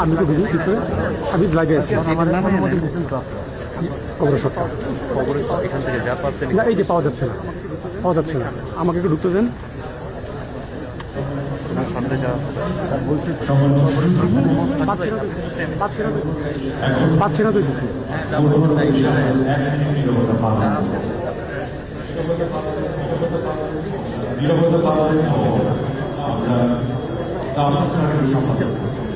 আমি তো ভিডিও দিতে আমি লাগাইছি কবরের শটটা এখান থেকে যা পাচ্ছেন না এই যে পাওয়া যাচ্ছে না আমাকে একটু ঢুকতে দেন সামনে যাওয়া পাচ্ছি না তো কিছু নিরাপত্তা পালনের পর আমরা দাফন কার্যক্রম সম্পন্ন করব।